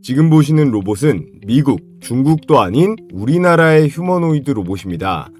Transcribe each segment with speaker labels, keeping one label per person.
Speaker 1: 지금 보시는 로봇은 미국, 중국도 아닌 우리나라의 휴머노이드 로봇입니다.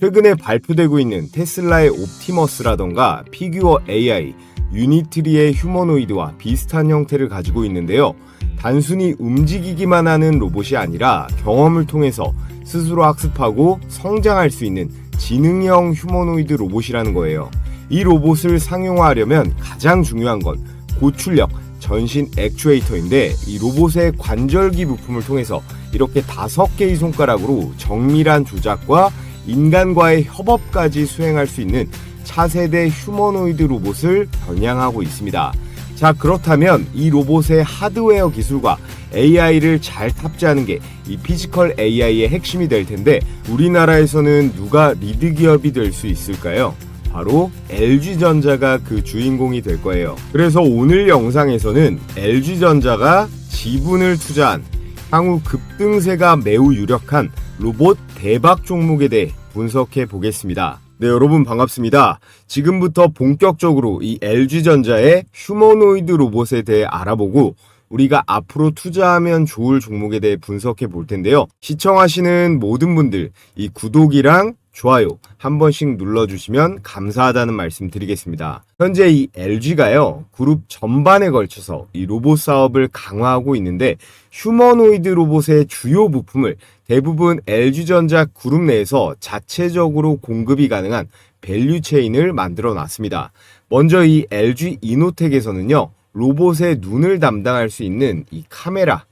Speaker 1: 최근에 발표되고 있는 테슬라의 옵티머스라던가 피규어 AI, 유니트리의 휴머노이드와 비슷한 형태를 가지고 있는데요. 단순히 움직이기만 하는 로봇이 아니라 경험을 통해서 스스로 학습하고 성장할 수 있는 지능형 휴머노이드 로봇이라는 거예요. 이 로봇을 상용화하려면 가장 중요한 건 고출력 전신 액추에이터인데, 이 로봇의 관절기 부품을 통해서 이렇게 5개의 손가락으로 정밀한 조작과 인간과의 협업까지 수행할 수 있는 차세대 휴머노이드 로봇을 겨냥하고 있습니다. 자, 그렇다면 이 로봇의 하드웨어 기술과 AI를 잘 탑재하는 게 이 피지컬 AI의 핵심이 될 텐데, 우리나라에서는 누가 리드 기업이 될 수 있을까요? 바로 LG전자가 그 주인공이 될 거예요. 그래서 오늘 영상에서는 LG전자가 지분을 투자한 향후 급등세가 매우 유력한 로봇 대박 종목에 대해 분석해 보겠습니다. 네, 여러분 반갑습니다. 지금부터 본격적으로 이 LG전자의 휴머노이드 로봇에 대해 알아보고 우리가 앞으로 투자하면 좋을 종목에 대해 분석해 볼 텐데요. 시청하시는 모든 분들 이 구독이랑 좋아요 한 번씩 눌러주시면 감사하다는 말씀 드리겠습니다. 현재 이 LG가요, 그룹 전반에 걸쳐서 이 로봇 사업을 강화하고 있는데, 휴머노이드 로봇의 주요 부품을 대부분 LG전자 그룹 내에서 자체적으로 공급이 가능한 밸류체인을 만들어 놨습니다. 먼저 이 LG 이노텍에서는요, 로봇의 눈을 담당할 수 있는 이 카메라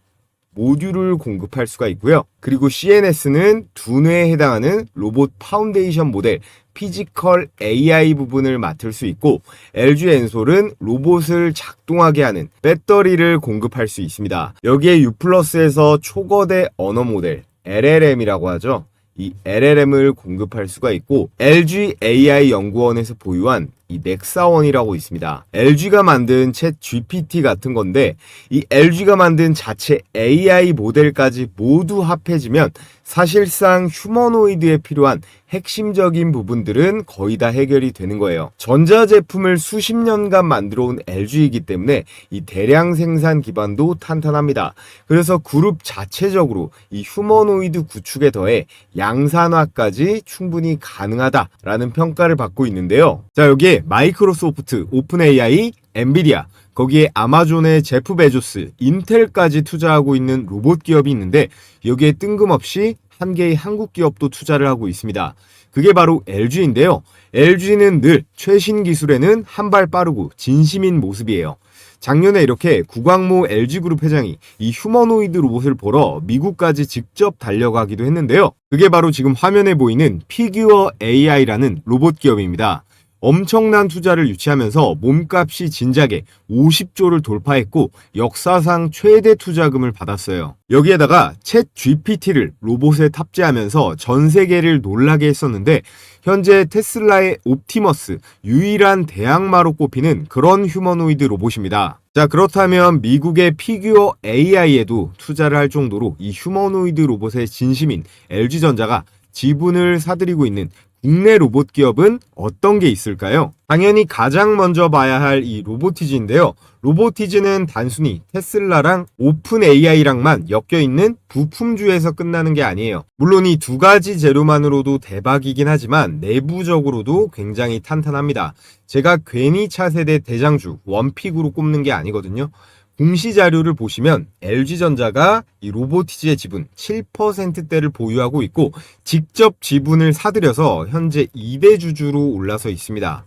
Speaker 1: 모듈을 공급할 수가 있고요. 그리고 CNS는 두뇌에 해당하는 로봇 파운데이션 모델 피지컬 AI 부분을 맡을 수 있고, LG 엔솔은 로봇을 작동하게 하는 배터리를 공급할 수 있습니다. 여기에 U+에서 초거대 언어 모델 LLM이라고 하죠. 이 LLM을 공급할 수가 있고, LG AI 연구원에서 보유한 이 넥사원이라고 있습니다. LG가 만든 챗 GPT 같은 건데, 이 LG가 만든 자체 AI 모델까지 모두 합해지면 사실상 휴머노이드에 필요한 핵심적인 부분들은 거의 다 해결이 되는 거예요. 전자제품을 수십 년간 만들어 온 LG이기 때문에 이 대량 생산 기반도 탄탄합니다. 그래서 그룹 자체적으로 이 휴머노이드 구축에 더해 양산화까지 충분히 가능하다라는 평가를 받고 있는데요. 자, 여기에 마이크로소프트, 오픈 AI, 엔비디아, 거기에 아마존의 제프 베조스, 인텔까지 투자하고 있는 로봇 기업이 있는데, 여기에 뜬금없이 한 개의 한국 기업도 투자를 하고 있습니다. 그게 바로 LG인데요. LG는 늘 최신 기술에는 한 발 빠르고 진심인 모습이에요. 작년에 이렇게 구광모 LG그룹 회장이 이 휴머노이드 로봇을 보러 미국까지 직접 달려가기도 했는데요. 그게 바로 지금 화면에 보이는 피규어 AI라는 로봇 기업입니다. 엄청난 투자를 유치하면서 몸값이 진작에 50조를 돌파했고 역사상 최대 투자금을 받았어요. 여기에다가 챗 GPT를 로봇에 탑재하면서 전 세계를 놀라게 했었는데, 현재 테슬라의 옵티머스, 유일한 대항마로 꼽히는 그런 휴머노이드 로봇입니다. 자, 그렇다면 미국의 피규어 AI에도 투자를 할 정도로 이 휴머노이드 로봇의 진심인 LG전자가 지분을 사들이고 있는 국내 로봇 기업은 어떤 게 있을까요? 당연히 가장 먼저 봐야 할 이 로보티즈인데요. 로보티즈는 단순히 테슬라랑 오픈 AI랑만 엮여있는 부품주에서 끝나는 게 아니에요. 물론 이 두 가지 재료만으로도 대박이긴 하지만 내부적으로도 굉장히 탄탄합니다. 제가 괜히 차세대 대장주 원픽으로 꼽는 게 아니거든요. 공시 자료를 보시면 LG전자가 이 로보티즈의 지분 7%대를 보유하고 있고, 직접 지분을 사들여서 현재 2대 주주로 올라서 있습니다.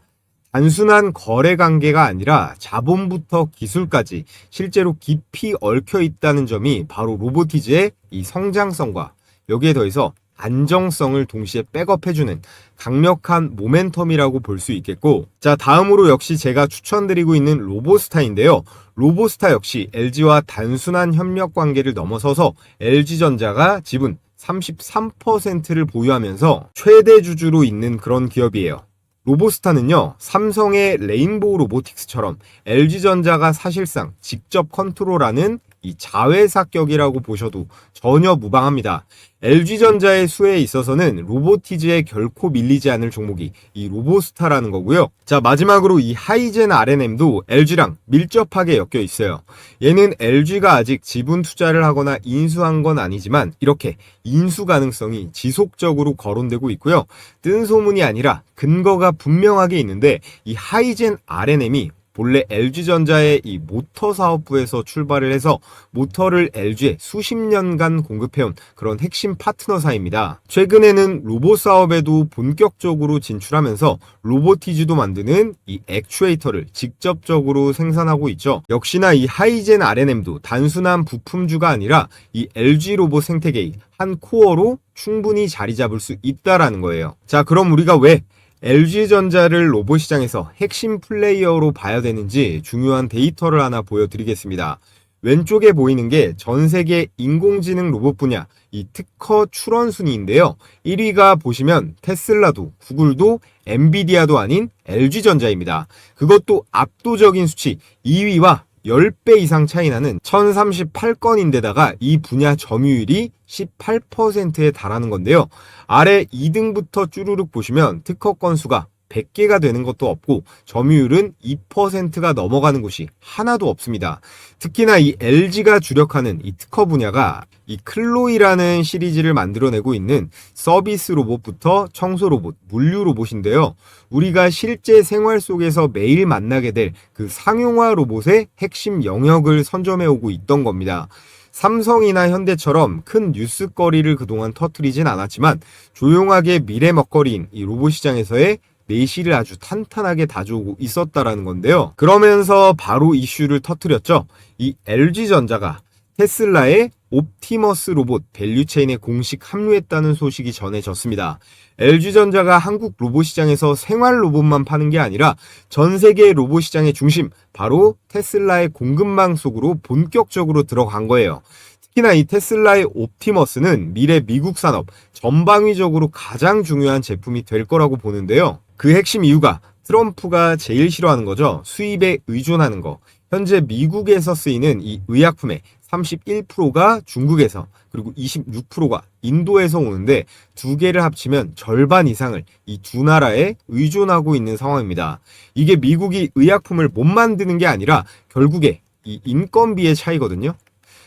Speaker 1: 단순한 거래 관계가 아니라 자본부터 기술까지 실제로 깊이 얽혀 있다는 점이 바로 로보티즈의 이 성장성과 여기에 더해서 안정성을 동시에 백업해주는 강력한 모멘텀이라고 볼 수 있겠고, 자, 다음으로 역시 제가 추천드리고 있는 로보스타인데요. 로보스타 역시 LG와 단순한 협력 관계를 넘어서서 LG전자가 지분 33%를 보유하면서 최대 주주로 있는 그런 기업이에요. 로보스타는요, 삼성의 레인보우 로보틱스처럼 LG전자가 사실상 직접 컨트롤하는 이 자회사격이라고 보셔도 전혀 무방합니다. LG전자의 수혜에 있어서는 로보티즈에 결코 밀리지 않을 종목이 이 로보스타라는 거고요. 자, 마지막으로 이 하이젠 RNM도 LG랑 밀접하게 엮여 있어요. 얘는 LG가 아직 지분 투자를 하거나 인수한 건 아니지만 이렇게 인수 가능성이 지속적으로 거론되고 있고요. 뜬 소문이 아니라 근거가 분명하게 있는데 이 하이젠 RNM이 본래 LG전자의 이 모터 사업부에서 출발을 해서 모터를 LG에 수십 년간 공급해온 그런 핵심 파트너사입니다. 최근에는 로봇 사업에도 본격적으로 진출하면서 로보티즈도 만드는 이 액추에이터를 직접적으로 생산하고 있죠. 역시나 이 하이젠 RNM도 단순한 부품주가 아니라 이 LG 로봇 생태계의 한 코어로 충분히 자리 잡을 수 있다라는 거예요. 자, 그럼 우리가 왜 LG전자를 로봇 시장에서 핵심 플레이어로 봐야 되는지 중요한 데이터를 하나 보여드리겠습니다. 왼쪽에 보이는 게 전 세계 인공지능 로봇 분야 이 특허 출원 순위인데요. 1위가 보시면 테슬라도 구글도 엔비디아도 아닌 LG전자입니다. 그것도 압도적인 수치 2위와 10배 이상 차이 나는 1038건인데다가 이 분야 점유율이 18%에 달하는 건데요. 아래 2등부터 쭈루룩 보시면 특허 건수가 100개가 되는 것도 없고 점유율은 2%가 넘어가는 곳이 하나도 없습니다. 특히나 이 LG가 주력하는 이 특허 분야가 이 클로이라는 시리즈를 만들어내고 있는 서비스 로봇부터 청소 로봇, 물류 로봇인데요. 우리가 실제 생활 속에서 매일 만나게 될 그 상용화 로봇의 핵심 영역을 선점해오고 있던 겁니다. 삼성이나 현대처럼 큰 뉴스거리를 그동안 터뜨리진 않았지만 조용하게 미래 먹거리인 이 로봇 시장에서의 내실을 아주 탄탄하게 다져오고 있었다라는 건데요. 그러면서 바로 이슈를 터뜨렸죠. 이 LG전자가 테슬라의 옵티머스 로봇 밸류체인에 공식 합류했다는 소식이 전해졌습니다. LG전자가 한국 로봇 시장에서 생활 로봇만 파는 게 아니라 전 세계 로봇 시장의 중심, 바로 테슬라의 공급망 속으로 본격적으로 들어간 거예요. 특히나 이 테슬라의 옵티머스는 미래 미국 산업 전방위적으로 가장 중요한 제품이 될 거라고 보는데요. 그 핵심 이유가 트럼프가 제일 싫어하는 거죠. 수입에 의존하는 거. 현재 미국에서 쓰이는 이 의약품의 31%가 중국에서 그리고 26%가 인도에서 오는데 두 개를 합치면 절반 이상을 이 두 나라에 의존하고 있는 상황입니다. 이게 미국이 의약품을 못 만드는 게 아니라 결국에 이 인건비의 차이거든요.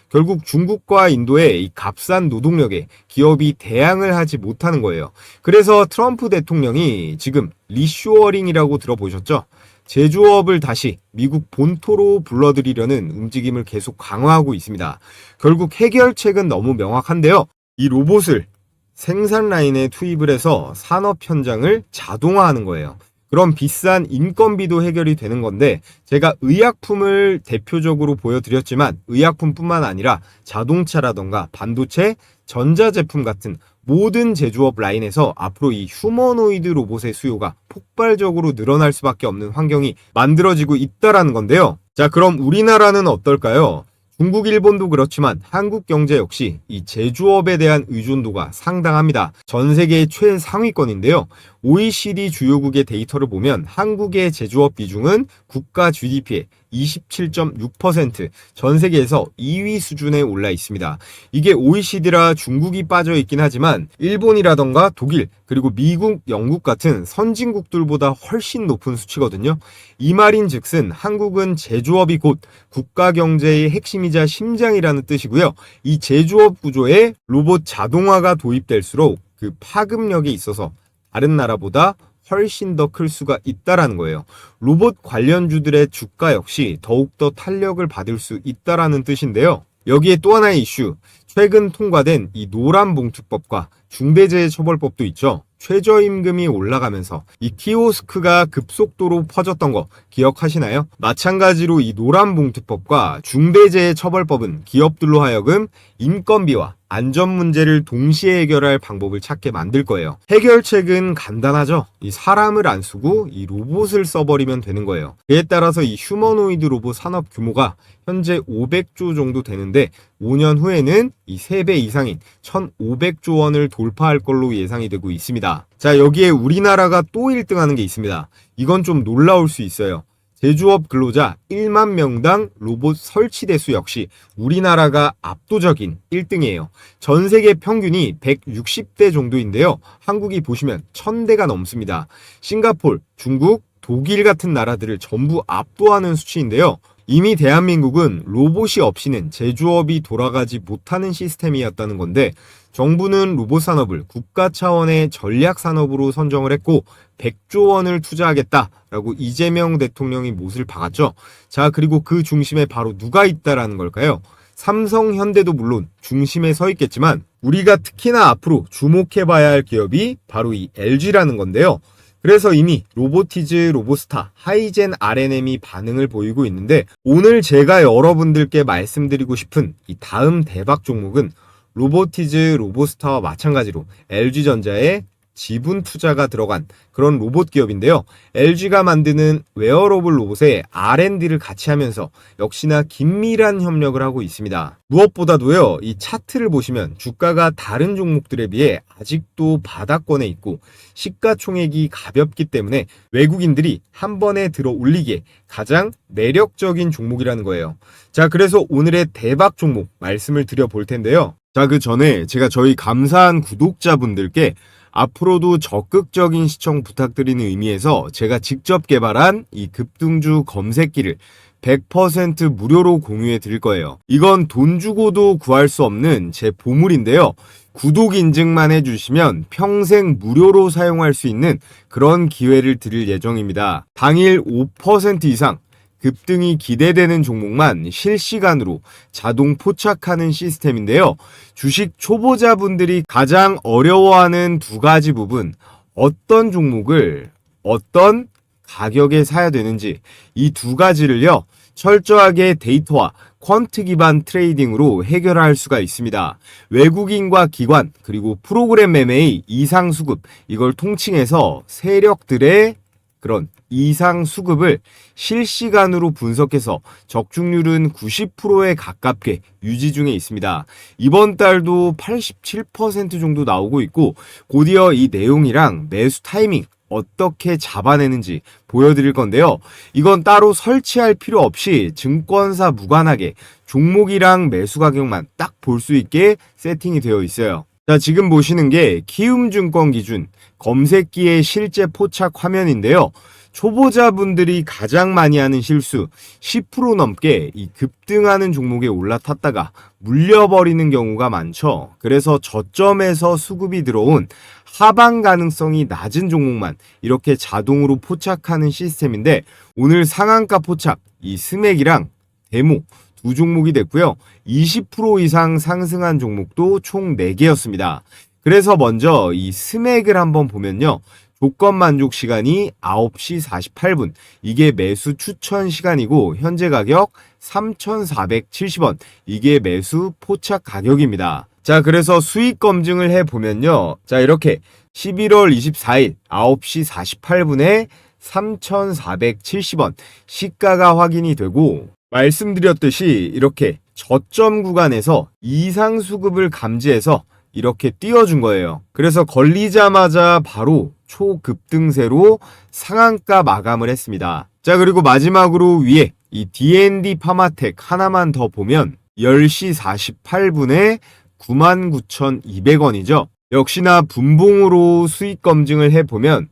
Speaker 1: 결국 중국과 인도의 이 값싼 노동력에 기업이 대항을 하지 못하는 거예요. 그래서 트럼프 대통령이 지금 리쇼어링이라고 들어보셨죠? 제조업을 다시 미국 본토로 불러들이려는 움직임을 계속 강화하고 있습니다. 결국 해결책은 너무 명확한데요. 이 로봇을 생산 라인에 투입을 해서 산업 현장을 자동화하는 거예요. 그럼 비싼 인건비도 해결이 되는 건데 제가 의약품을 대표적으로 보여드렸지만 의약품뿐만 아니라 자동차라던가 반도체, 전자제품 같은 모든 제조업 라인에서 앞으로 이 휴머노이드 로봇의 수요가 폭발적으로 늘어날 수밖에 없는 환경이 만들어지고 있다라는 건데요. 자, 그럼 우리나라는 어떨까요? 중국, 일본도 그렇지만 한국 경제 역시 이 제조업에 대한 의존도가 상당합니다. 전 세계의 최상위권인데요. OECD 주요국의 데이터를 보면 한국의 제조업 비중은 국가 GDP의 27.6%, 전 세계에서 2위 수준에 올라 있습니다. 이게 OECD라 중국이 빠져 있긴 하지만 일본이라던가 독일, 그리고 미국, 영국 같은 선진국들보다 훨씬 높은 수치거든요. 이 말인 즉슨 한국은 제조업이 곧 국가 경제의 핵심이자 심장이라는 뜻이고요. 이 제조업 구조에 로봇 자동화가 도입될수록 그 파급력에 있어서 다른 나라보다 훨씬 더 클 수가 있다라는 거예요. 로봇 관련주들의 주가 역시 더욱더 탄력을 받을 수 있다라는 뜻인데요. 여기에 또 하나의 이슈, 최근 통과된 이 노란봉투법과 중대재해처벌법도 있죠. 최저임금이 올라가면서 이 키오스크가 급속도로 퍼졌던 거 기억하시나요? 마찬가지로 이 노란봉투법과 중대재해처벌법은 기업들로 하여금 인건비와 안전 문제를 동시에 해결할 방법을 찾게 만들 거예요. 해결책은 간단하죠. 이 사람을 안 쓰고 이 로봇을 써버리면 되는 거예요. 그에 따라서 이 휴머노이드 로봇 산업 규모가 현재 500조 정도 되는데 5년 후에는 이 3배 이상인 1,500조 원을 돌파할 걸로 예상이 되고 있습니다. 자, 여기에 우리나라가 또 1등하는 게 있습니다. 이건 좀 놀라울 수 있어요. 제조업 근로자 1만 명당 로봇 설치 대수 역시 우리나라가 압도적인 1등이에요. 전 세계 평균이 160대 정도인데요. 한국이 보시면 1000대가 넘습니다. 싱가폴, 중국, 독일 같은 나라들을 전부 압도하는 수치인데요. 이미 대한민국은 로봇이 없이는 제조업이 돌아가지 못하는 시스템이었다는 건데, 정부는 로봇 산업을 국가 차원의 전략 산업으로 선정을 했고 100조 원을 투자하겠다라고 이재명 대통령이 못을 박았죠. 자, 그리고 그 중심에 바로 누가 있다라는 걸까요? 삼성, 현대도 물론 중심에 서 있겠지만 우리가 특히나 앞으로 주목해봐야 할 기업이 바로 이 LG라는 건데요. 그래서 이미 로보티즈, 로보스타, 하이젠 R&M이 반응을 보이고 있는데, 오늘 제가 여러분들께 말씀드리고 싶은 이 다음 대박 종목은 로보티즈, 로보스타와 마찬가지로 LG전자의 지분 투자가 들어간 그런 로봇 기업인데요. LG가 만드는 웨어러블 로봇에 R&D를 같이 하면서 역시나 긴밀한 협력을 하고 있습니다. 무엇보다도요, 이 차트를 보시면 주가가 다른 종목들에 비해 아직도 바닥권에 있고 시가총액이 가볍기 때문에 외국인들이 한 번에 들어 올리기에 가장 매력적인 종목이라는 거예요. 자, 그래서 오늘의 대박 종목 말씀을 드려볼 텐데요. 자, 그 전에 제가 저희 감사한 구독자분들께 앞으로도 적극적인 시청 부탁드리는 의미에서 제가 직접 개발한 이 급등주 검색기를 100% 무료로 공유해 드릴 거예요. 이건 돈 주고도 구할 수 없는 제 보물인데요. 구독 인증만 해주시면 평생 무료로 사용할 수 있는 그런 기회를 드릴 예정입니다. 당일 5% 이상 급등이 기대되는 종목만 실시간으로 자동 포착하는 시스템인데요. 주식 초보자분들이 가장 어려워하는 두 가지 부분, 어떤 종목을 어떤 가격에 사야 되는지, 이 두 가지를요 철저하게 데이터와 퀀트 기반 트레이딩으로 해결할 수가 있습니다. 외국인과 기관, 그리고 프로그램 매매의 이상 수급, 이걸 통칭해서 세력들의 그런 이상 수급을 실시간으로 분석해서 적중률은 90%에 가깝게 유지 중에 있습니다. 이번 달도 87% 정도 나오고 있고, 곧이어 이 내용이랑 매수 타이밍 어떻게 잡아내는지 보여드릴 건데요. 이건 따로 설치할 필요 없이 증권사 무관하게 종목이랑 매수 가격만 딱 볼 수 있게 세팅이 되어 있어요. 자, 지금 보시는 게 키움증권 기준 검색기의 실제 포착 화면인데요. 초보자분들이 가장 많이 하는 실수, 10% 넘게 이 급등하는 종목에 올라탔다가 물려버리는 경우가 많죠. 그래서 저점에서 수급이 들어온 하방 가능성이 낮은 종목만 이렇게 자동으로 포착하는 시스템인데, 오늘 상한가 포착, 이 스맥이랑 데모 두 종목이 됐고요. 20% 이상 상승한 종목도 총 4개였습니다. 그래서 먼저 이 스맥을 한번 보면요. 조건 만족 시간이 9시 48분. 이게 매수 추천 시간이고 현재 가격 3,470원. 이게 매수 포착 가격입니다. 자, 그래서 수익 검증을 해보면요. 자, 이렇게 11월 24일 9시 48분에 3,470원 시가가 확인이 되고, 말씀드렸듯이 이렇게 저점 구간에서 이상 수급을 감지해서 이렇게 띄워준 거예요. 그래서 걸리자마자 바로 초급등세로 상한가 마감을 했습니다. 자, 그리고 마지막으로 위에 이 D&D 파마텍 하나만 더 보면 10시 48분에 99,200원이죠. 역시나 분봉으로 수익 검증을 해보면,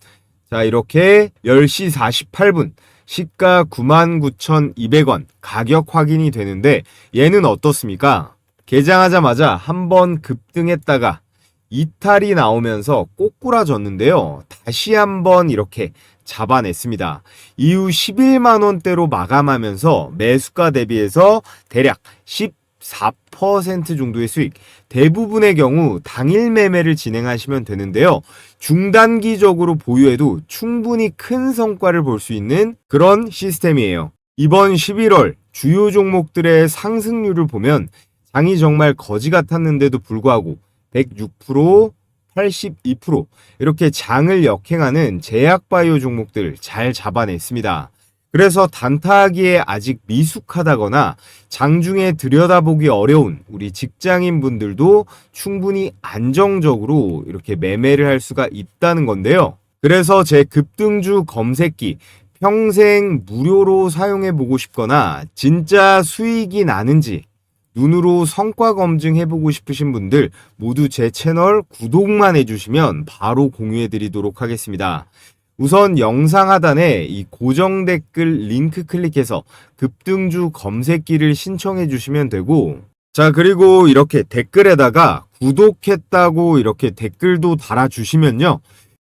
Speaker 1: 자, 이렇게 10시 48분 시가 99,200원 가격 확인이 되는데, 얘는 어떻습니까? 개장하자마자 한번 급등했다가 이탈이 나오면서 꼬꾸라졌는데요. 다시 한번 이렇게 잡아냈습니다. 이후 11만원대로 마감하면서 매수가 대비해서 대략 14% 정도의 수익, 대부분의 경우 당일 매매를 진행하시면 되는데요. 중단기적으로 보유해도 충분히 큰 성과를 볼 수 있는 그런 시스템이에요. 이번 11월 주요 종목들의 상승률을 보면 장이 정말 거지 같았는데도 불구하고 106%, 82% 이렇게 장을 역행하는 제약바이오 종목들 잘 잡아냈습니다. 그래서 단타하기에 아직 미숙하다거나 장중에 들여다보기 어려운 우리 직장인 분들도 충분히 안정적으로 이렇게 매매를 할 수가 있다는 건데요. 그래서 제 급등주 검색기 평생 무료로 사용해보고 싶거나 진짜 수익이 나는지 눈으로 성과 검증해보고 싶으신 분들 모두 제 채널 구독만 해주시면 바로 공유해드리도록 하겠습니다. 우선 영상 하단에 이 고정 댓글 링크 클릭해서 급등주 검색기를 신청해 주시면 되고, 자, 그리고 이렇게 댓글에다가 구독했다고 이렇게 댓글도 달아주시면요,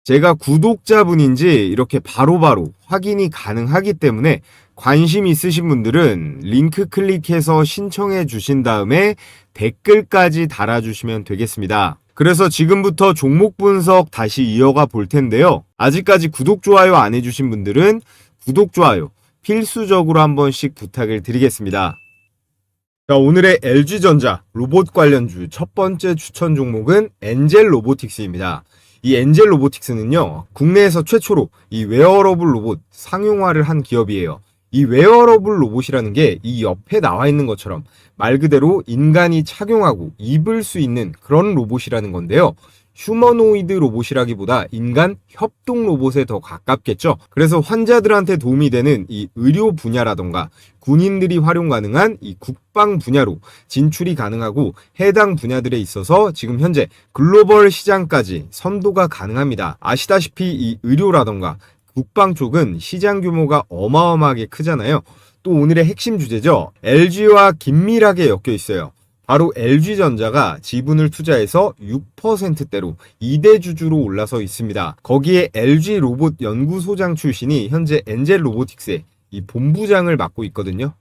Speaker 1: 제가 구독자분인지 이렇게 바로바로 확인이 가능하기 때문에 관심 있으신 분들은 링크 클릭해서 신청해 주신 다음에 댓글까지 달아주시면 되겠습니다. 그래서 지금부터 종목 분석 다시 이어가 볼 텐데요. 아직까지 구독, 좋아요 안 해주신 분들은 구독, 좋아요 필수적으로 한 번씩 부탁을 드리겠습니다. 자, 오늘의 LG전자 로봇 관련주 첫 번째 추천 종목은 엔젤 로보틱스입니다. 이 엔젤 로보틱스는요, 국내에서 최초로 이 웨어러블 로봇 상용화를 한 기업이에요. 이 웨어러블 로봇이라는 게 이 옆에 나와 있는 것처럼 말 그대로 인간이 착용하고 입을 수 있는 그런 로봇이라는 건데요. 휴머노이드 로봇이라기보다 인간 협동 로봇에 더 가깝겠죠. 그래서 환자들한테 도움이 되는 이 의료 분야라던가 군인들이 활용 가능한 이 국방 분야로 진출이 가능하고, 해당 분야들에 있어서 지금 현재 글로벌 시장까지 선도가 가능합니다. 아시다시피 이 의료라던가 국방 쪽은 시장 규모가 어마어마하게 크잖아요. 또 오늘의 핵심 주제죠. LG와 긴밀하게 엮여 있어요. 바로 LG전자가 지분을 투자해서 6%대로 2대 주주로 올라서 있습니다. 거기에 LG 로봇 연구소장 출신이 현재 엔젤 로보틱스의 이 본부장을 맡고 있거든요.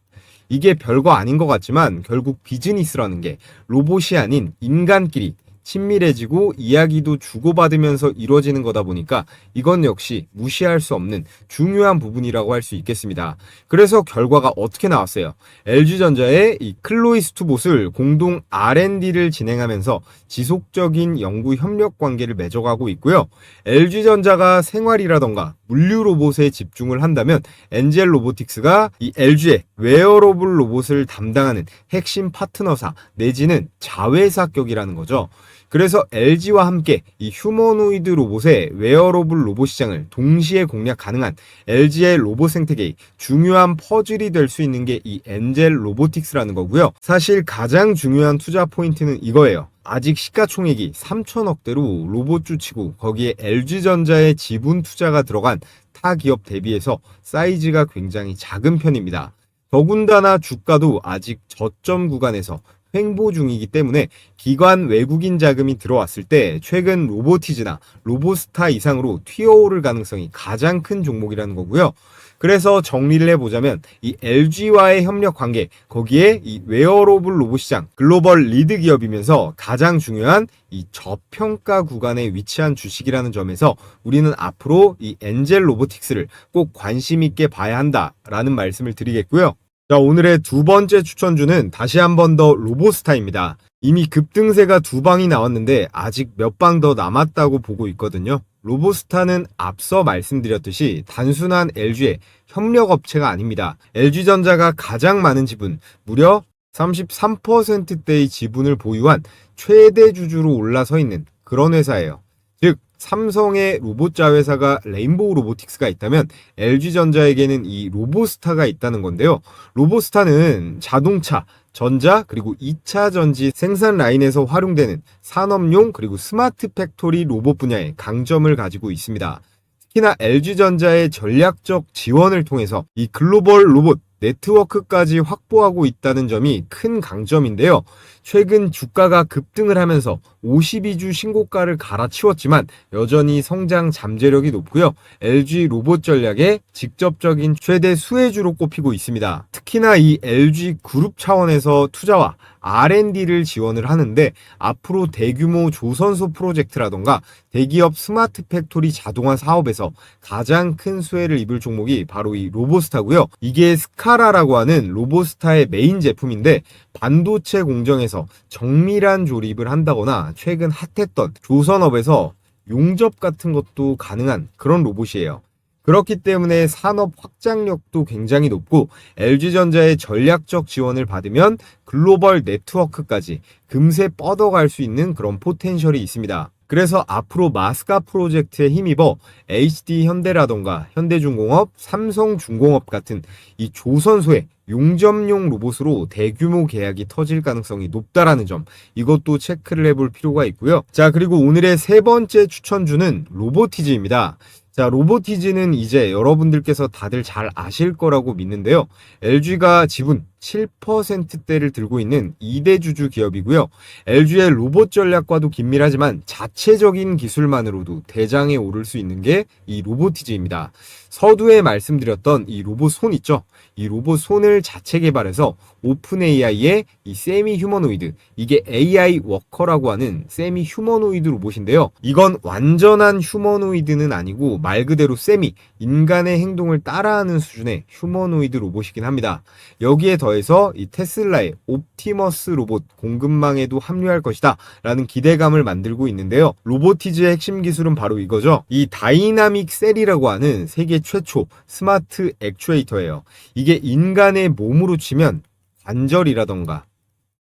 Speaker 1: 이게 별거 아닌 것 같지만 결국 비즈니스라는 게 로봇이 아닌 인간끼리 친밀해지고 이야기도 주고받으면서 이루어지는 거다 보니까 이건 역시 무시할 수 없는 중요한 부분이라고 할 수 있겠습니다. 그래서 결과가 어떻게 나왔어요? LG전자의 이 클로이스투봇을 공동 R&D를 진행하면서 지속적인 연구 협력 관계를 맺어가고 있고요. LG전자가 생활이라던가 물류 로봇에 집중을 한다면 엔젤 로보틱스가 이 LG의 웨어러블 로봇을 담당하는 핵심 파트너사 내지는 자회사격이라는 거죠. 그래서 LG와 함께 이 휴머노이드 로봇의 웨어러블 로봇 시장을 동시에 공략 가능한 LG의 로봇 생태계의 중요한 퍼즐이 될 수 있는 게 이 엔젤 로보틱스라는 거고요. 사실 가장 중요한 투자 포인트는 이거예요. 아직 시가총액이 3천억대로 로봇주 치고 거기에 LG전자의 지분 투자가 들어간 타 기업 대비해서 사이즈가 굉장히 작은 편입니다. 더군다나 주가도 아직 저점 구간에서 횡보 중이기 때문에 기관 외국인 자금이 들어왔을 때 최근 로보티즈나 로보스타 이상으로 튀어오를 가능성이 가장 큰 종목이라는 거고요. 그래서 정리를 해보자면 이 LG와의 협력 관계, 거기에 이 웨어러블 로봇 시장 글로벌 리드 기업이면서 가장 중요한 이 저평가 구간에 위치한 주식이라는 점에서 우리는 앞으로 이 엔젤 로보틱스를 꼭 관심 있게 봐야 한다라는 말씀을 드리겠고요. 자, 오늘의 두 번째 추천주는 다시 한 번 더 로보스타입니다. 이미 급등세가 두 방이 나왔는데 아직 몇 방 더 남았다고 보고 있거든요. 로보스타는 앞서 말씀드렸듯이 단순한 LG의 협력업체가 아닙니다. LG전자가 가장 많은 지분, 무려 33%대의 지분을 보유한 최대 주주로 올라서 있는 그런 회사예요. 즉 삼성의 로봇 자회사가 레인보우 로보틱스가 있다면 LG전자에게는 이 로보스타가 있다는 건데요. 로보스타는 자동차, 전자, 그리고 2차 전지 생산 라인에서 활용되는 산업용 그리고 스마트 팩토리 로봇 분야에 강점을 가지고 있습니다. 특히나 LG전자의 전략적 지원을 통해서 이 글로벌 로봇 네트워크까지 확보하고 있다는 점이 큰 강점인데요. 최근 주가가 급등을 하면서 52주 신고가를 갈아치웠지만 여전히 성장 잠재력이 높고요. LG 로봇 전략의 직접적인 최대 수혜주로 꼽히고 있습니다. 특히나 이 LG 그룹 차원에서 투자와 R&D를 지원을 하는데 앞으로 대규모 조선소 프로젝트라던가 대기업 스마트 팩토리 자동화 사업에서 가장 큰 수혜를 입을 종목이 바로 이 로보스타고요. 이게 스카라라고 하는 로보스타의 메인 제품인데 반도체 공정에서 정밀한 조립을 한다거나 최근 핫했던 조선업에서 용접 같은 것도 가능한 그런 로봇이에요. 그렇기 때문에 산업 확장력도 굉장히 높고 LG전자의 전략적 지원을 받으면 글로벌 네트워크까지 금세 뻗어갈 수 있는 그런 포텐셜이 있습니다. 그래서 앞으로 마스카 프로젝트에 힘입어 HD 현대라던가 현대중공업, 삼성중공업 같은 이 조선소의 용접용 로봇으로 대규모 계약이 터질 가능성이 높다라는 점, 이것도 체크를 해볼 필요가 있고요. 자, 그리고 오늘의 세 번째 추천주는 로보티즈입니다. 자, 로보티즈는 이제 여러분들께서 다들 잘 아실 거라고 믿는데요. LG가 지분 7%대를 들고 있는 2대 주주 기업이고요. LG의 로봇 전략과도 긴밀하지만 자체적인 기술만으로도 대장에 오를 수 있는 게 이 로보티즈입니다. 서두에 말씀드렸던 이 로봇 손 있죠? 이 로봇 손을 자체 개발해서 오픈 AI의 이 세미 휴머노이드, 이게 AI 워커라고 하는 세미 휴머노이드 로봇인데요. 이건 완전한 휴머노이드는 아니고 말 그대로 세미, 인간의 행동을 따라하는 수준의 휴머노이드 로봇이긴 합니다. 여기에 더해서 이 테슬라의 옵티머스 로봇 공급망에도 합류할 것이다 라는 기대감을 만들고 있는데요. 로보티즈의 핵심 기술은 바로 이거죠. 이 다이나믹 셀이라고 하는 세계 최초 스마트 액추에이터예요. 이게 인간의 몸으로 치면 관절이라던가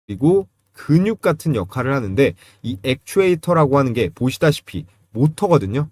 Speaker 1: 그리고 근육 같은 역할을 하는데, 이 액추에이터라고 하는 게 보시다시피 모터거든요.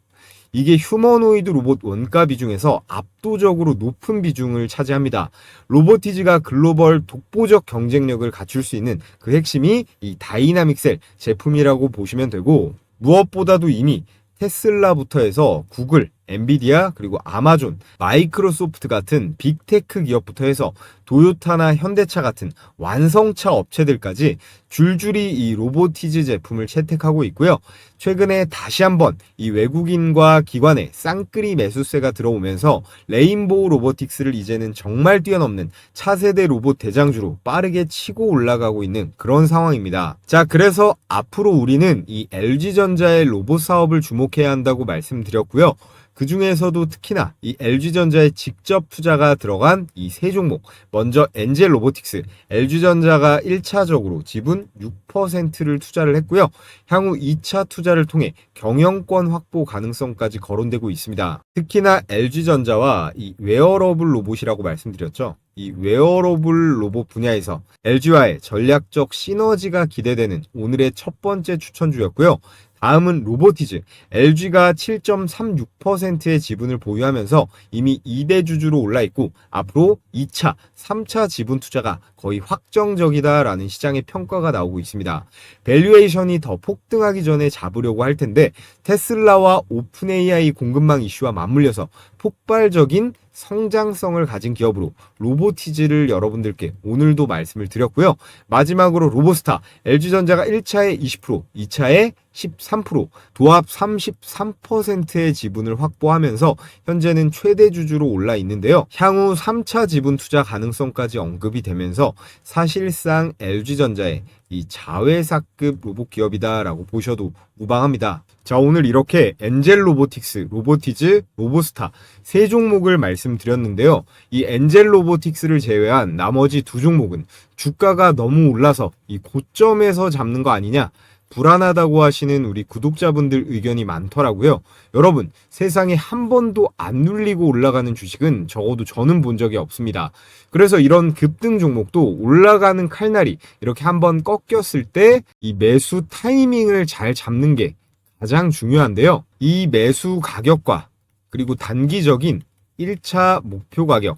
Speaker 1: 이게 휴머노이드 로봇 원가 비중에서 압도적으로 높은 비중을 차지합니다. 로보티즈가 글로벌 독보적 경쟁력을 갖출 수 있는 그 핵심이 이 다이나믹 셀 제품이라고 보시면 되고, 무엇보다도 이미 테슬라부터 해서 구글, 엔비디아, 그리고 아마존, 마이크로소프트 같은 빅테크 기업부터 해서 도요타나 현대차 같은 완성차 업체들까지 줄줄이 이 로보티즈 제품을 채택하고 있고요. 최근에 다시 한번 이 외국인과 기관의 쌍끌이 매수세가 들어오면서 레인보우 로보틱스를 이제는 정말 뛰어넘는 차세대 로봇 대장주로 빠르게 치고 올라가고 있는 그런 상황입니다. 자, 그래서 앞으로 우리는 이 LG전자의 로봇 사업을 주목해야 한다고 말씀드렸고요. 그 중에서도 특히나 이 LG전자의 직접 투자가 들어간 이 세 종목, 먼저 엔젤 로보틱스, LG전자가 1차적으로 지분 6%를 투자를 했고요. 향후 2차 투자를 통해 경영권 확보 가능성까지 거론되고 있습니다. 특히나 LG전자와 이 웨어러블 로봇이라고 말씀드렸죠. 이 웨어러블 로봇 분야에서 LG와의 전략적 시너지가 기대되는 오늘의 첫 번째 추천주였고요. 다음은 로보티즈. LG가 7.36%의 지분을 보유하면서 이미 2대 주주로 올라있고, 앞으로 2차, 3차 지분 투자가 거의 확정적이다라는 시장의 평가가 나오고 있습니다. 밸류에이션이 더 폭등하기 전에 잡으려고 할 텐데, 테슬라와 오픈 AI 공급망 이슈와 맞물려서 폭발적인 성장성을 가진 기업으로 로보티즈를 여러분들께 오늘도 말씀을 드렸고요. 마지막으로 로보스타, LG전자가 1차에 20%, 2차에 13%, 도합 33%의 지분을 확보하면서 현재는 최대 주주로 올라 있는데요. 향후 3차 지분 투자 가능성까지 언급이 되면서 사실상 LG전자의 이 자회사급 로봇 기업이다라고 보셔도 무방합니다. 자, 오늘 이렇게 엔젤 로보틱스, 로보티즈, 로보스타 세 종목을 말씀드렸는데요. 이 엔젤 로보틱스를 제외한 나머지 두 종목은 주가가 너무 올라서 이 고점에서 잡는 거 아니냐, 불안하다고 하시는 우리 구독자분들 의견이 많더라고요. 여러분, 세상에 한 번도 안 눌리고 올라가는 주식은 적어도 저는 본 적이 없습니다. 그래서 이런 급등 종목도 올라가는 칼날이 이렇게 한번 꺾였을 때 이 매수 타이밍을 잘 잡는 게 가장 중요한데요. 이 매수 가격과 그리고 단기적인 1차 목표 가격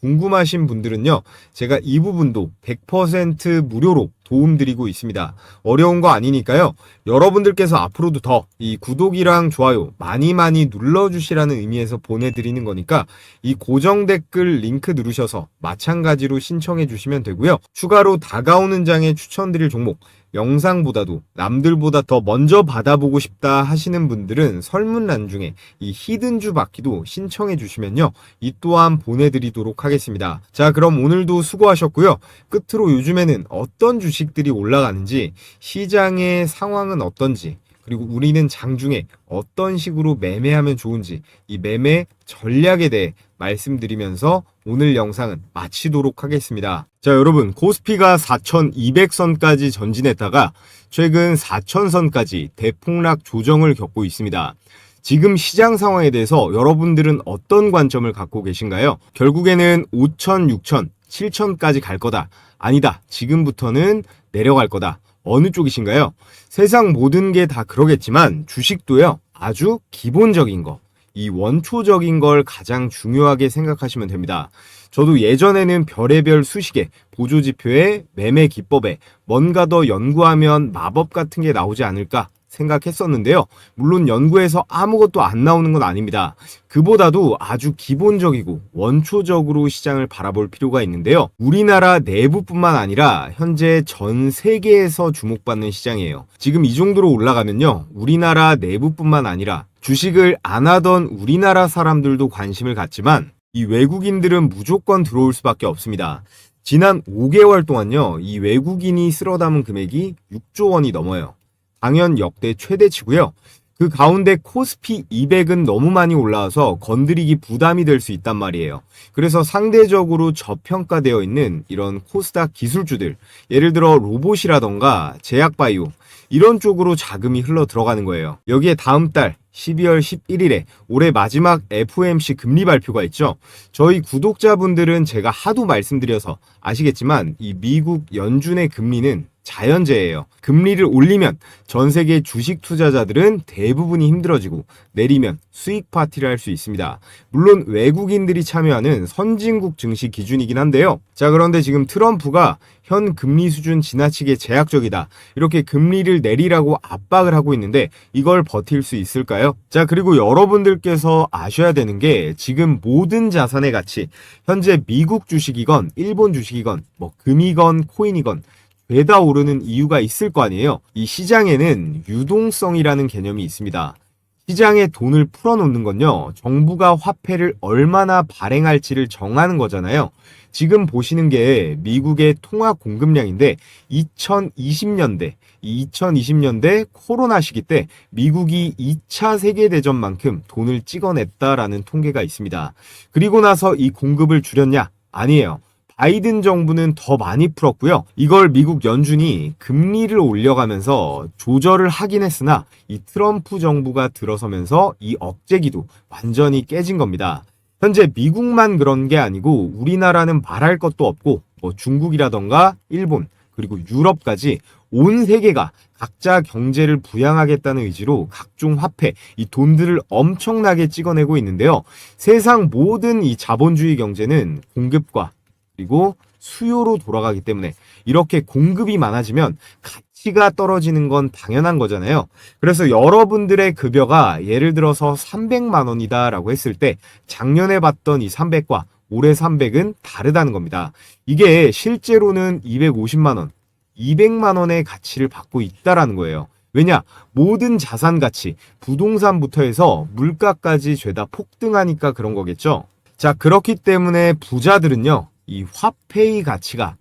Speaker 1: 궁금하신 분들은요, 제가 이 부분도 100% 무료로 도움드리고 있습니다. 어려운 거 아니니까요. 여러분들께서 앞으로도 더 이 구독이랑 좋아요 많이 눌러주시라는 의미에서 보내드리는 거니까 이 고정 댓글 링크 누르셔서 마찬가지로 신청해 주시면 되고요. 추가로 다가오는 장에 추천드릴 종목, 영상보다도 남들보다 더 먼저 받아보고 싶다 하시는 분들은 설문란 중에 이 히든주 받기도 신청해 주시면요, 이 또한 보내드리도록 하겠습니다. 자, 그럼 오늘도 수고하셨고요. 끝으로 요즘에는 어떤 주식들이 올라가는지, 시장의 상황은 어떤지, 그리고 우리는 장중에 어떤 식으로 매매하면 좋은지, 이 매매 전략에 대해 말씀드리면서 오늘 영상은 마치도록 하겠습니다. 자, 여러분, 코스피가 4,200선까지 전진했다가 최근 4,000선까지 대폭락 조정을 겪고 있습니다. 지금 시장 상황에 대해서 여러분들은 어떤 관점을 갖고 계신가요? 결국에는 5,000, 6,000, 7,000까지 갈 거다. 아니다, 지금부터는 내려갈 거다. 어느 쪽이신가요? 세상 모든 게 다 그러겠지만 주식도요, 아주 기본적인 거, 이 원초적인 걸 가장 중요하게 생각하시면 됩니다. 저도 예전에는 별의별 수식에, 보조지표에, 매매 기법에 뭔가 더 연구하면 마법 같은 게 나오지 않을까 생각했었는데요. 물론 연구에서 아무것도 안 나오는 건 아닙니다. 그보다도 아주 기본적이고 원초적으로 시장을 바라볼 필요가 있는데요. 우리나라 내부뿐만 아니라 현재 전 세계에서 주목받는 시장이에요. 지금 이 정도로 올라가면요, 우리나라 내부뿐만 아니라 주식을 안 하던 우리나라 사람들도 관심을 갖지만 이 외국인들은 무조건 들어올 수밖에 없습니다. 지난 5개월 동안요, 이 외국인이 쓸어 담은 금액이 6조 원이 넘어요. 당연 역대 최대치고요. 그 가운데 코스피 200은 너무 많이 올라와서 건드리기 부담이 될 수 있단 말이에요. 그래서 상대적으로 저평가되어 있는 이런 코스닥 기술주들, 예를 들어 로봇이라던가 제약바이오, 이런 쪽으로 자금이 흘러 들어가는 거예요. 여기에 다음 달 12월 11일에 올해 마지막 FOMC 금리 발표가 있죠. 저희 구독자분들은 제가 하도 말씀드려서 아시겠지만 이 미국 연준의 금리는 자연재해예요. 금리를 올리면 전 세계 주식 투자자들은 대부분이 힘들어지고, 내리면 수익 파티를 할 수 있습니다. 물론 외국인들이 참여하는 선진국 증시 기준이긴 한데요. 자, 그런데 지금 트럼프가 현 금리 수준 지나치게 제약적이다, 이렇게 금리를 내리라고 압박을 하고 있는데 이걸 버틸 수 있을까요? 자, 그리고 여러분들께서 아셔야 되는 게, 지금 모든 자산의 가치, 현재 미국 주식이건 일본 주식이건 뭐 금이건 코인이건 죄다 오르는 이유가 있을 거 아니에요. 이 시장에는 유동성이라는 개념이 있습니다. 시장에 돈을 풀어놓는 건요, 정부가 화폐를 얼마나 발행할지를 정하는 거잖아요. 지금 보시는 게 미국의 통화 공급량인데 2020년대 코로나 시기 때 미국이 2차 세계대전만큼 돈을 찍어냈다라는 통계가 있습니다. 그리고 나서 이 공급을 줄였냐? 아니에요. 바이든 정부는 더 많이 풀었고요. 이걸 미국 연준이 금리를 올려가면서 조절을 하긴 했으나 이 트럼프 정부가 들어서면서 이 억제기도 완전히 깨진 겁니다. 현재 미국만 그런 게 아니고 우리나라는 말할 것도 없고 뭐 중국이라던가 일본, 그리고 유럽까지 온 세계가 각자 경제를 부양하겠다는 의지로 각종 화폐, 이 돈들을 엄청나게 찍어내고 있는데요. 세상 모든 이 자본주의 경제는 공급과 그리고 수요로 돌아가기 때문에 이렇게 공급이 많아지면 가치가 떨어지는 건 당연한 거잖아요. 그래서 여러분들의 급여가 예를 들어서 300만 원이다 라고 했을 때 작년에 봤던 이 300과 올해 300은 다르다는 겁니다. 이게 실제로는 250만 원, 200만 원의 가치를 받고 있다라는 거예요. 왜냐? 모든 자산 가치, 부동산부터 해서 물가까지 죄다 폭등하니까 그런 거겠죠. 자, 그렇기 때문에 부자들은요, 이 화폐의 가치가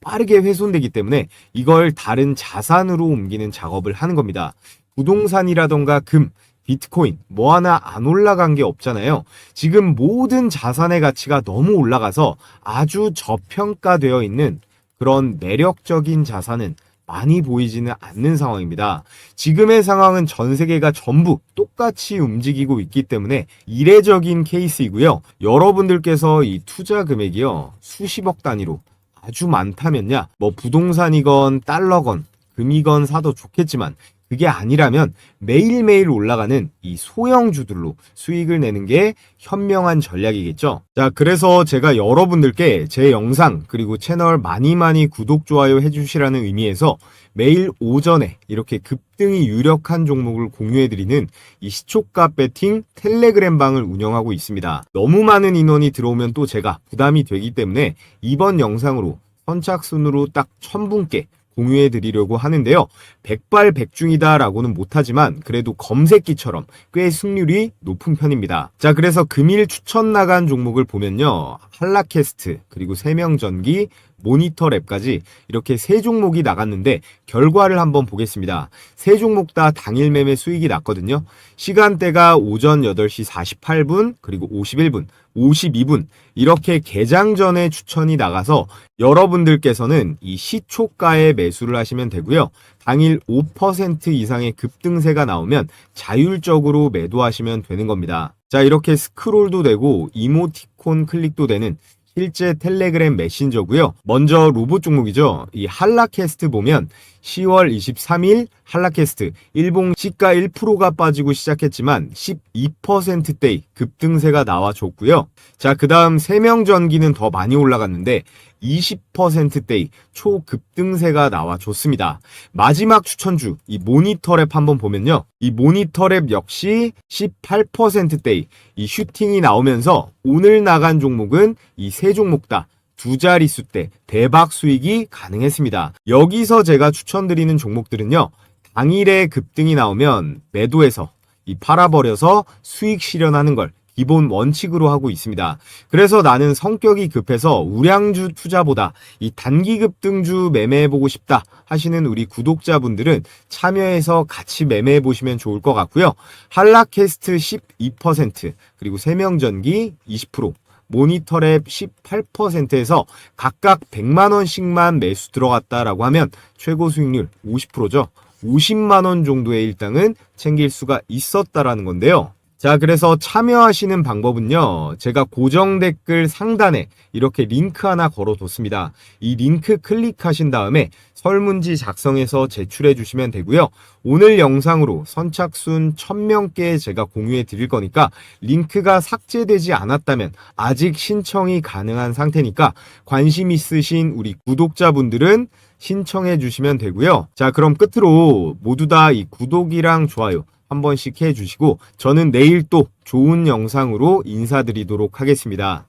Speaker 1: 빠르게 훼손되기 때문에 이걸 다른 자산으로 옮기는 작업을 하는 겁니다. 부동산이라던가 금, 비트코인 뭐 하나 안 올라간 게 없잖아요. 지금 모든 자산의 가치가 너무 올라가서 아주 저평가되어 있는 그런 매력적인 자산은 많이 보이지는 않는 상황입니다. 지금의 상황은 전 세계가 전부 똑같이 움직이고 있기 때문에 이례적인 케이스이고요. 여러분들께서 이 투자 금액이요, 수십억 단위로 아주 많다면야 뭐 부동산이건 달러건 금이건 사도 좋겠지만, 그게 아니라면 매일매일 올라가는 이 소형주들로 수익을 내는 게 현명한 전략이겠죠. 자, 그래서 제가 여러분들께 제 영상 그리고 채널 많이 구독, 좋아요 해주시라는 의미에서 매일 오전에 이렇게 급등이 유력한 종목을 공유해드리는 이 시초가 배팅 텔레그램 방을 운영하고 있습니다. 너무 많은 인원이 들어오면 또 제가 부담이 되기 때문에 이번 영상으로 선착순으로 딱 1000분께 공유해 드리려고 하는데요. 백발백중이다 라고는 못하지만 그래도 검색기처럼 꽤 승률이 높은 편입니다. 자, 그래서 금일 추천 나간 종목을 보면요, 한라캐스트, 그리고 세명전기, 모니터랩까지 이렇게 세 종목이 나갔는데 결과를 한번 보겠습니다. 세 종목 다 당일 매매 수익이 났거든요. 시간대가 오전 8시 48분, 그리고 51분, 52분 이렇게 개장 전에 추천이 나가서 여러분들께서는 이 시초가에 매수를 하시면 되고요. 당일 5% 이상의 급등세가 나오면 자율적으로 매도하시면 되는 겁니다. 자, 이렇게 스크롤도 되고 이모티콘 클릭도 되는 실제 텔레그램 메신저고요. 먼저 로봇 종목이죠. 이 한라캐스트 보면 10월 23일 한라캐스트 일봉 시가 1%가 빠지고 시작했지만 12%대의 급등세가 나와줬고요. 자, 그 다음 세명전기는 더 많이 올라갔는데 20%대의 초급등세가 나와줬습니다. 마지막 추천주 이 모니터랩 한번 보면요. 이 모니터랩 역시 18%대의 이 슈팅이 나오면서 오늘 나간 종목은 이 세 종목 다 두 자릿수 대 대박 수익이 가능했습니다. 여기서 제가 추천드리는 종목들은요. 당일에 급등이 나오면 매도해서 이 팔아버려서 수익 실현하는 걸 기본 원칙으로 하고 있습니다. 그래서 나는 성격이 급해서 우량주 투자보다 이 단기 급등주 매매해보고 싶다 하시는 우리 구독자분들은 참여해서 같이 매매해보시면 좋을 것 같고요. 한라캐스트 12% 그리고 세명전기 20% 모니터랩 18%에서 각각 100만원씩만 매수 들어갔다라고 하면 최고 수익률 50%죠. 50만원 정도의 일당은 챙길 수가 있었다라는 건데요. 자, 그래서 참여하시는 방법은요. 제가 고정 댓글 상단에 이렇게 링크 하나 걸어뒀습니다. 이 링크 클릭하신 다음에 설문지 작성해서 제출해 주시면 되고요. 오늘 영상으로 선착순 1000명께 제가 공유해 드릴 거니까 링크가 삭제되지 않았다면 아직 신청이 가능한 상태니까 관심 있으신 우리 구독자분들은 신청해 주시면 되고요. 자, 그럼 끝으로 모두 다 이 구독이랑 좋아요 한 번씩 해주시고 저는 내일 또 좋은 영상으로 인사드리도록 하겠습니다.